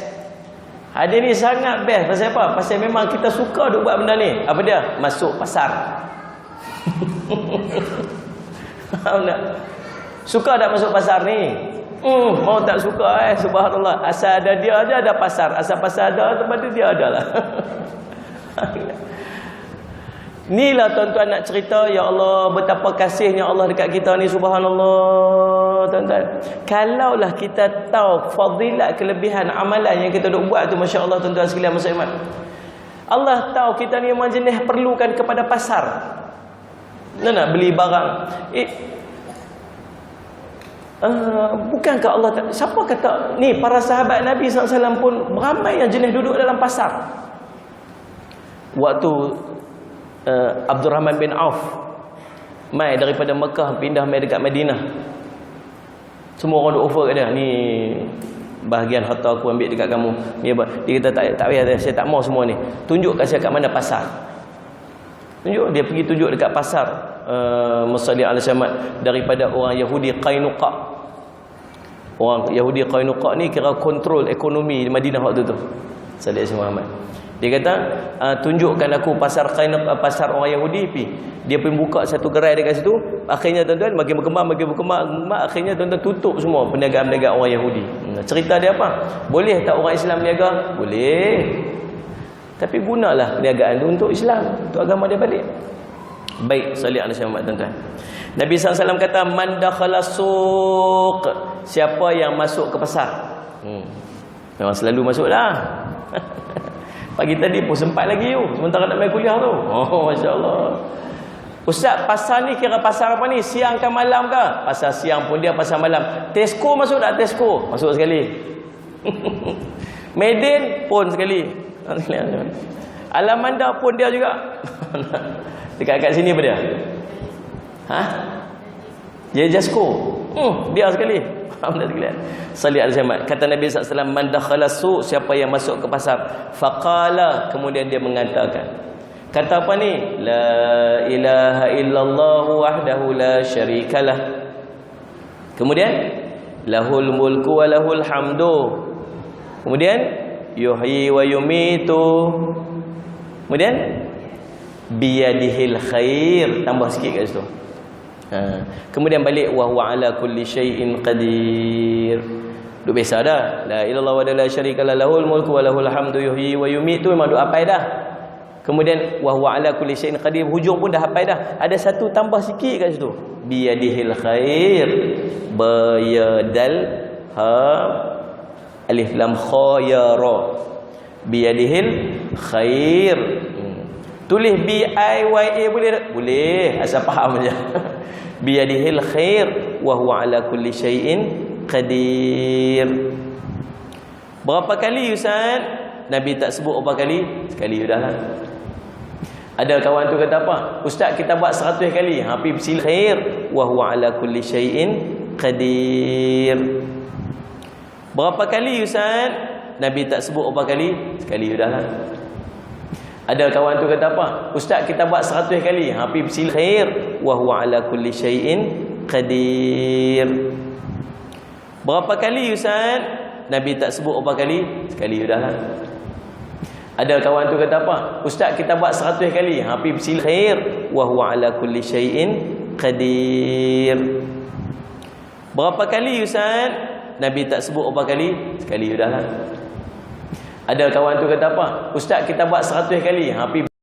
S1: Hadis ni sangat best. Pasal apa? Pasal memang kita suka duk buat benda ni. Apa dia? Masuk pasar. Faham tak? Suka tak masuk pasar ni? Mau tak suka subhanallah. Asal ada dia aja ada pasar. Asal pasar ada tempat dia ada lah. Inilah tuan-tuan nak cerita, ya Allah, betapa kasihnya Allah dekat kita ni, subhanallah tuan-tuan. Kalaulah kita tahu fadilat kelebihan amalan yang kita duk buat tu, masya-Allah tuan-tuan sekalian muslimat. Allah tahu kita ni memang jenis perlukan kepada pasar. Nak beli barang. Bukankah Allah siapa kata ni, para sahabat Nabi SAW pun ramai yang jenis duduk dalam pasar. Waktu Abdul Rahman bin Auf mai daripada Mekah pindah mai dekat Madinah, semua orang duk offer kat dia, ni bahagian harta aku ambil dekat kamu. Dia kata tak payah, saya tak mau semua ni. Tunjuk kat saya kat mana pasar. Tunjuk, dia pergi tunjuk dekat pasar Musalli ala Syamad daripada orang Yahudi Qainuqa. Orang Yahudi Qainuqa ni kira kontrol ekonomi di Madinah waktu tu. Sallallahu alaihi Muhammad. Dia kata, tunjukkan aku pasar Qainuqa, pasar orang Yahudi pi. Dia pergi buka satu gerai dekat situ. Akhirnya tuan-tuan makin berkembang, akhirnya tuan-tuan tutup semua perniagaan-perniagaan orang Yahudi. Cerita dia apa? Boleh tak orang Islam berniaga? Boleh. Tapi gunalah perniagaan tu untuk Islam, untuk agama dia balik. Baik, salli alaihi wasallam tuan-tuan. Nabi SAW kata, man dakhala suq, siapa yang masuk ke pasar. Memang selalu masuk dah. Pagi tadi pun sempat lagi tu, sementara nak main kuliah tu. Oh, masya-Allah. Ustaz, pasar ni kira pasar apa ni? Siang ke malam ke? Pasar siang pun dia, pasar malam. Tesco masuk tak? Tesco masuk sekali. Medan pun sekali. Alamanda pun dia juga. Dekat sini apa dia? Dia Jasco. Dia sekali. Alhamdulillah. Salli alaihi wasallam. Kata Nabi SAW, man dakhala suq, siapa yang masuk ke pasar, faqala, kemudian dia mengatakan, kata apa ni? La ilaha illallah wahdahu la syarikalah. Kemudian lahul mulku wa lahul hamdu. Kemudian yuhyi wa yumitu. Kemudian biyadihil khair, tambah sikit kat situ. Kemudian balik wa huwa ala kulli syai'in qadir. Duk biasa dah. La ilallah wa la syarikalah lahul mulku wa lahul hamdu yuhyi wa yumitu, memang duk hafal dah. Kemudian wa huwa ala kulli syai'in qadir, hujung pun dah hafal dah. Ada satu tambah sikit kat situ. Biyadihil khair. Bayadal ha alif lam kha ya ra. Biyadihil khair. Tulis B I Y A boleh? Boleh, asal faham aja. Biyadihil khair wa huwa ala kulli syai'in qadir. Berapa kali Ustaz? Nabi tak sebut berapa kali? Sekali sudahlah. Ada kawan tu kata apa? Ustaz, kita buat 100 kali. Hafi sil khair wa huwa ala kulli syai'in qadir. Berapa kali Ustaz? Nabi tak sebut berapa kali? Sekali sudahlah. Ada kawan tu kata apa? Ustaz, kita buat 100 kali. Hafi sil khair wa huwa ala kulli syai'in qadir. Berapa kali Ustaz? Nabi tak sebut berapa kali? Sekali sudahlah. Ada kawan tu kata apa? Ustaz, kita buat 100 kali. Hafi sil khair wa huwa ala kulli syai'in qadir. Berapa kali Ustaz? Nabi tak sebut berapa kali? Sekali sudahlah. Ada kawan tu kata apa? Ustaz, kita buat 100 kali. Pi